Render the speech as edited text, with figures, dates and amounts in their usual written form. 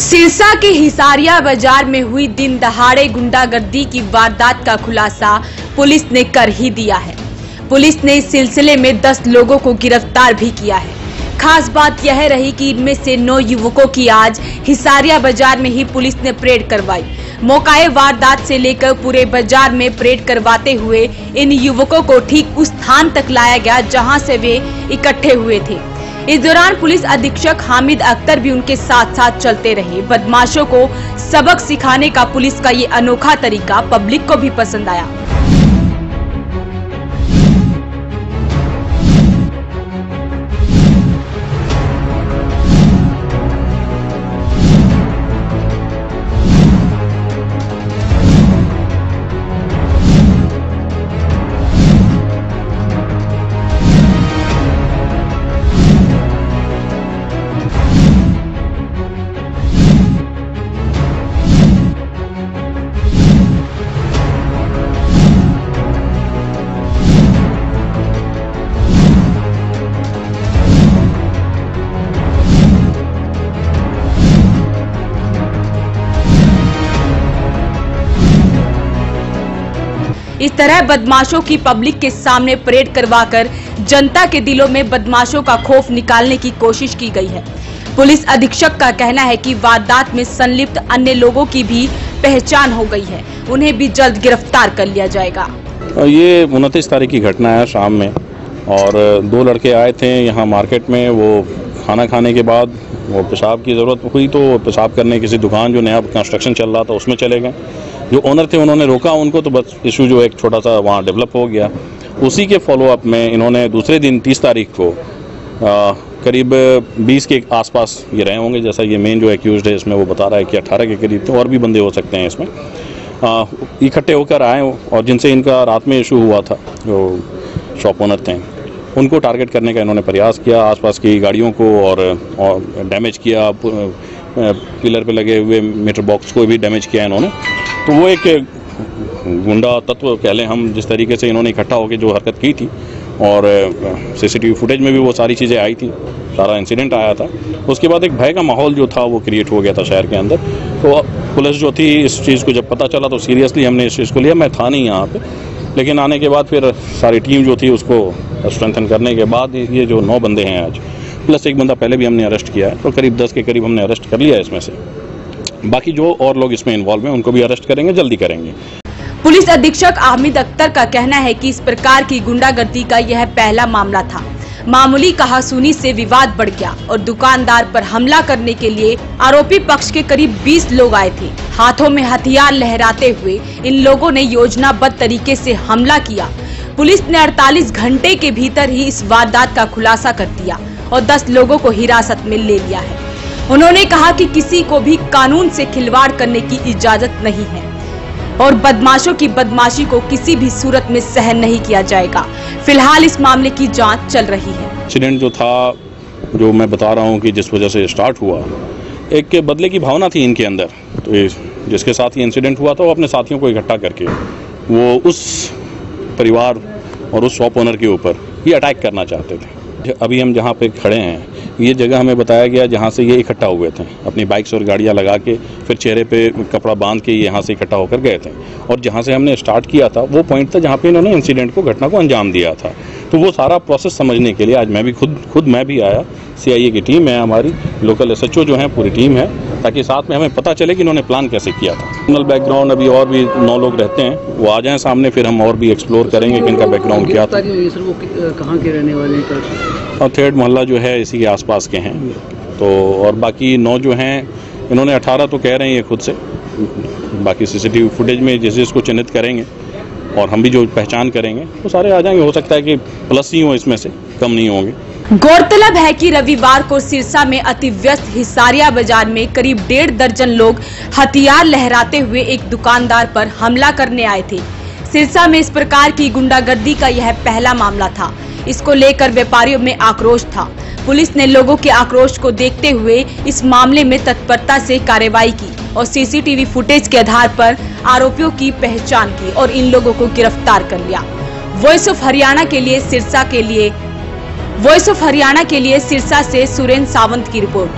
सिरसा के हिसारिया बाजार में हुई दिन दहाड़े गुंडागर्दी की वारदात का खुलासा पुलिस ने कर ही दिया है। पुलिस ने इस सिलसिले में 10 लोगों को गिरफ्तार भी किया है। खास बात यह रही कि इनमें से 9 युवकों की आज हिसारिया बाजार में ही पुलिस ने परेड करवाई। मौकाए वारदात से लेकर पूरे बाजार में परेड करवाते हुए इन युवकों को ठीक उस स्थान तक लाया गया जहां से वे इकट्ठे हुए थे। इस दौरान पुलिस अधीक्षक हामिद अख्तर भी उनके साथ साथ चलते रहे। बदमाशों को सबक सिखाने का पुलिस का ये अनोखा तरीका पब्लिक को भी पसंद आया। इस तरह बदमाशों की पब्लिक के सामने परेड करवाकर जनता के दिलों में बदमाशों का खौफ निकालने की कोशिश की गई है। पुलिस अधीक्षक का कहना है कि वारदात में संलिप्त अन्य लोगों की भी पहचान हो गई है, उन्हें भी जल्द गिरफ्तार कर लिया जाएगा। ये 29 तारीख की घटना है शाम में, और 2 लड़के आए थे यहाँ मार्केट में। वो खाना खाने के बाद वो पेशाब की ज़रूरत हुई तो पेशाब करने किसी दुकान जो नया कंस्ट्रक्शन चल रहा था उसमें चले गए। जो ओनर थे उन्होंने रोका उनको, तो बस इशू जो एक छोटा सा वहाँ डेवलप हो गया। उसी के फॉलोअप में इन्होंने दूसरे दिन 30 तारीख को करीब 20 के आसपास ये रहे होंगे। जैसा ये मेन जो एक्यूज्ड है इसमें वो बता रहा है कि 18 के करीब थे, और भी बंदे हो सकते हैं इसमें। इकट्ठे होकर आए और जिनसे इनका रात में इशू हुआ था, जो शॉप ओनर थे, उनको टारगेट करने का इन्होंने प्रयास किया। आसपास की गाड़ियों को और डैमेज किया, पिलर पे लगे हुए मीटर बॉक्स को भी डैमेज किया इन्होंने। तो वो एक गुंडा तत्व कह लें हम, जिस तरीके से इन्होंने इकट्ठा होकर जो हरकत की थी, और सीसीटीवी फुटेज में भी वो सारी चीज़ें आई थी, सारा इंसिडेंट आया था। उसके बाद एक भय का माहौल जो था वो क्रिएट हो गया था शहर के अंदर। तो पुलिस जो थी इस चीज़ को जब पता चला तो सीरियसली हमने इस चीज़ को लिया। मैं था नहीं यहाँ पे, लेकिन आने के बाद फिर सारी टीम जो थी उसको स्ट्रेंथन करने के बाद ये जो 9 बंदे हैं आज, प्लस एक बंदा पहले भी हमने अरेस्ट किया है, तो करीब 10 के करीब हमने अरेस्ट कर लिया है इसमें से। बाकी जो और लोग इसमें इन्वॉल्व हैं उनको भी अरेस्ट करेंगे, जल्दी करेंगे। पुलिस अधीक्षक हामिद अख्तर का कहना है कि इस प्रकार की गुंडागर्दी का यह पहला मामला था। मामूली कहासुनी से विवाद बढ़ गया और दुकानदार पर हमला करने के लिए आरोपी पक्ष के करीब 20 लोग आए थे। हाथों में हथियार लहराते हुए इन लोगों ने योजनाबद्ध तरीके से हमला किया। पुलिस ने 48 घंटे के भीतर ही इस वारदात का खुलासा कर दिया और 10 लोगों को हिरासत में ले लिया है। उन्होंने कहा कि किसी को भी कानून से खिलवाड़ करने की इजाजत नहीं है और बदमाशों की बदमाशी को किसी भी सूरत में सहन नहीं किया जाएगा। फिलहाल इस मामले की जांच चल रही है। इंसिडेंट जो था, जो मैं बता रहा हूँ कि जिस वजह से स्टार्ट हुआ, एक बदले की भावना थी इनके अंदर। तो जिसके साथ ये इंसिडेंट हुआ था वो अपने साथियों को इकट्ठा करके वो उस परिवार और उस शॉप ओनर के ऊपर ये अटैक करना चाहते थे। अभी हम जहाँ पे खड़े हैं ये जगह हमें बताया गया जहाँ से ये इकट्ठा हुए थे, अपनी बाइक्स और गाड़ियाँ लगा के, फिर चेहरे पे कपड़ा बांध के यहाँ से इकट्ठा होकर गए थे। और जहाँ से हमने स्टार्ट किया था वो पॉइंट था जहाँ पे इन्होंने इंसिडेंट को, घटना को अंजाम दिया था। तो वो सारा प्रोसेस समझने के लिए आज मैं भी खुद मैं भी आया। CIA की टीम है हमारी, लोकल SHO जो है, पूरी टीम है, ताकि साथ में हमें पता चले कि इन्होंने प्लान कैसे किया था। क्रिमिनल बैकग्राउंड अभी और भी 9 लोग रहते हैं, वो आ जाएं सामने, फिर हम और भी एक्सप्लोर करेंगे कि इनका बैकग्राउंड क्या था। कहाँ के रहने वाले हैं? और 3rd मोहल्ला जो है इसी के आसपास के हैं। तो और बाकी 9 जो हैं, इन्होंने 18 तो कह रहे हैं ये खुद से। बाकी CCTV फुटेज में जिस जिसको चिन्हित करेंगे और हम भी जो पहचान करेंगे वो सारे आ जाएंगे। हो सकता है कि प्लस ही हो, इसमें से कम नहीं होंगे। गौरतलब है कि रविवार को सिरसा में अति व्यस्त हिसारिया बाजार में करीब 1.5 दर्जन लोग हथियार लहराते हुए एक दुकानदार पर हमला करने आए थे। सिरसा में इस प्रकार की गुंडागर्दी का यह पहला मामला था। इसको लेकर व्यापारियों में आक्रोश था। पुलिस ने लोगों के आक्रोश को देखते हुए इस मामले में तत्परता से कार्रवाई की और CCTV फुटेज के आधार पर आरोपियों की पहचान की और इन लोगों को गिरफ्तार कर लिया। वॉइस ऑफ हरियाणा के लिए सिरसा से सुरेंद्र सावंत की रिपोर्ट।